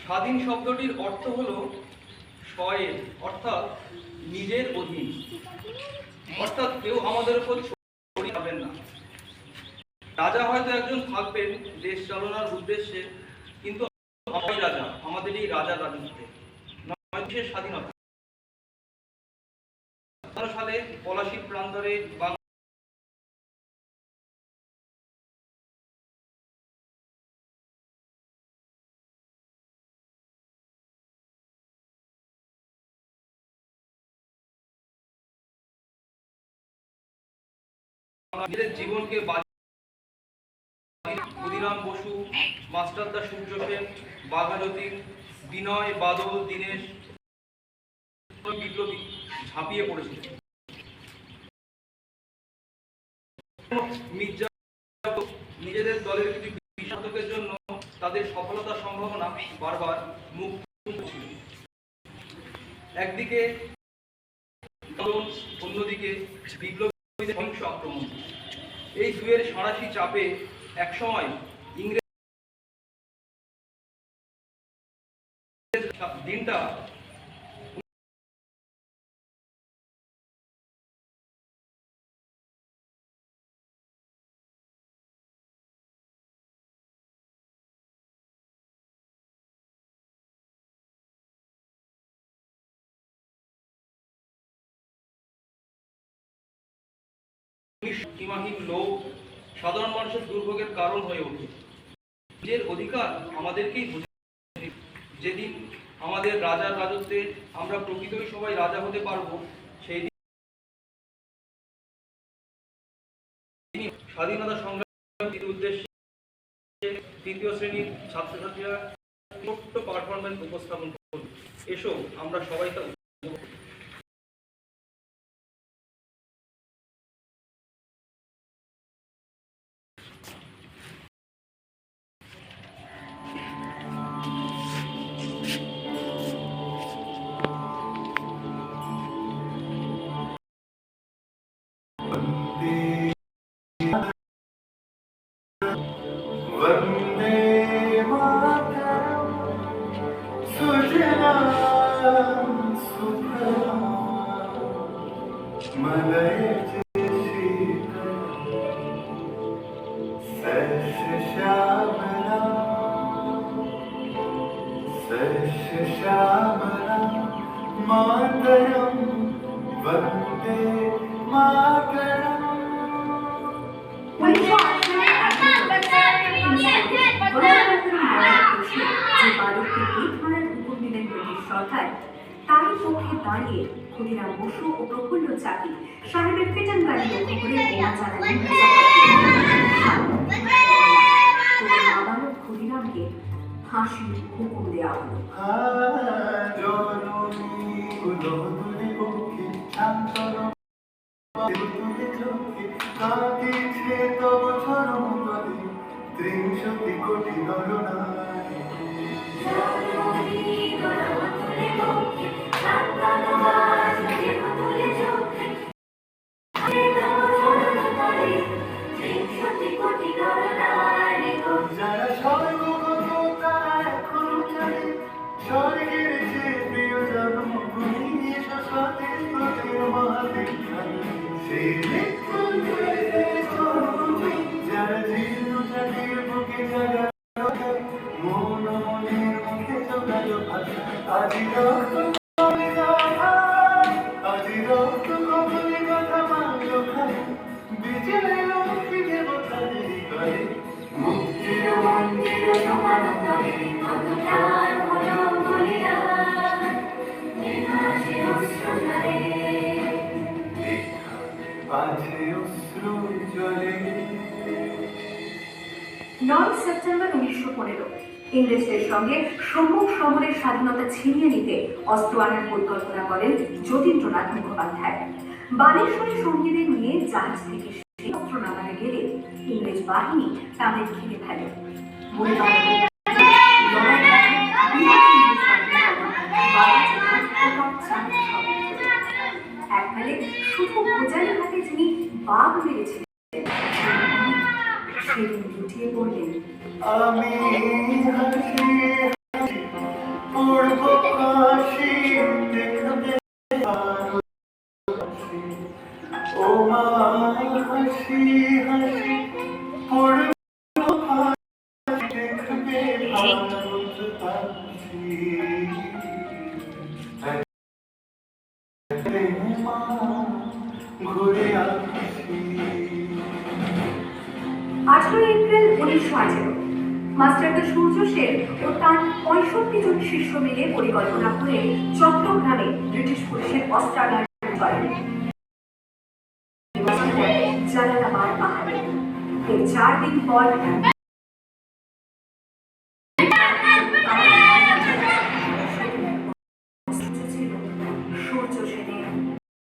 স্বাধীন শব্দটির অর্থ হল স্বয়ের, অর্থাৎ নিজের অধীন, অর্থাৎ কেউ আমাদের উপর ছড়ি যাবেন না। রাজা হয়তো একজন থাকবেন দেশ চালনার উদ্দেশ্যে, কিন্তু আমরাই রাজা, আমাদের এই রাজার রাজত্বে, নয় দেশের স্বাধীনতা। সালে পলাশীর প্রান্তরে নিজের জীবনকে ক্ষুদিরাম বসু, মাস্টারদা সূর্য সেন, বাঘাযতীন, বিনয়, বাদল, দীনেশ বিপ্লবী ঝাঁপিয়ে পড়েছিল। মির্জা নিজেদের দলের কিছু বিস্ফোরকের জন্য তাদের সফলতার সম্ভাবনা বারবার মুক্ত ছিল। একদিকে অন্যদিকে বিপ্লবীদের সহিংস আক্রমণ। এই দুয়ের সাঁড়াশি চাপে একসময় ইংরেজ দিনটা সীমাহীন লোভ সাধারণ মানুষের দুর্ভোগের কারণ হয়ে ওঠে। নিজের অধিকার আমাদেরকেই বুঝে। যেদিন আমাদের রাজার রাজত্বে আমরা প্রকৃতই সবাই রাজা হতে পারবো, সেই দিন স্বাধীনতা সংগ্রামের উদ্দেশ্যে তৃতীয় শ্রেণীর ছাত্রছাত্রীরা ছোট্ট পারফরমেন্স উপস্থাপন করুন। এসো আমরা সবাই তা वंदे मातरम सुजलां सुफलां मलयज शीतलां सस्य श्यामलां मातरम वंदे मातरम। তারই পক্ষে দাঁড়িয়ে ক্ষুদিরাম বসু ও প্রফুল্ল চাকি সাহেবের পেটান গাড়ি লক্ষ্য করে বোমা চালালেন। নাবালক ক্ষুদিরামকে ফাঁসির হুকুম দেওয়া হলো। ত্রিংশতি কোটি যারা স্বর্গ তারা এখনো জানে স্বর্গের যে প্রিয় জন্মভূমি সতীর প্রতির মহাদেব সেই যারা জীর্ণ জাতির বুকে জায়গা মন মনের মুখে চোখালো ভাষা আজি রক্ত কবলে কথা মানল খায় বিজয় লক্ষ্মী দেবতাদের করে মুক্তির মন্দির সমান করে কত প্রাণ হলো বলিদান বিনাশে অশ্রু ঝরে পাছে অশ্রু জ্বলে। 9 সেপ্টেম্বর 1915 ইংরেজদের সঙ্গে সম্মুখ সমরের স্বাধীনতা ছিনিয়ে নিতে অস্ত্র আনার পরিকল্পনা করেন যতীন্দ্রনাথ মুখোপাধ্যায়। বালেশ্বরী সঙ্গীদের নিয়ে জাহাজ থেকে অস্ত্র নামাতে গেলে ইংরেজ বাহিনী তাদের ঘিরে ফেলে। এককালে শুধু ভোজালের হাতে যিনি বাঘ মেরেছিলেন সেদিন লুটিয়ে পড়লেন। আমি আছি মা ঘুরে আসি 18 এপ্রিল 1918 মাস্টারদা সূর্য সেন ও তার 65 জন শিষ্য মিলে পরিকল্পনা করে চট্টগ্রামে ব্রিটিশ পুলিশের অস্ত্রাগার করেন জালালাবাদ পাহাড়ে। এর 4 দিন পর ছিল সূর্য সেনের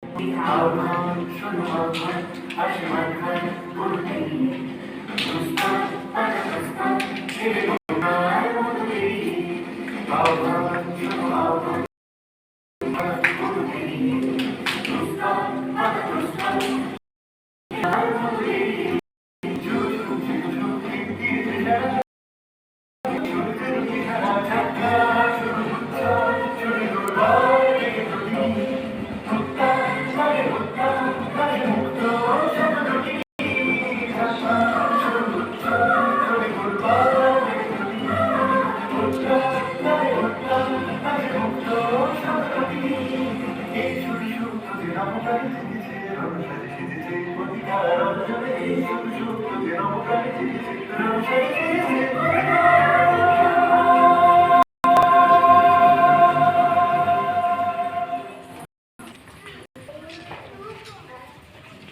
বিদায়। আহ্বান শোনো আহ্বান আসে মাথায় উঠে প্রস্তাব প্রস্তাব ছেড়ে আহ্বান শোনো আহ্বান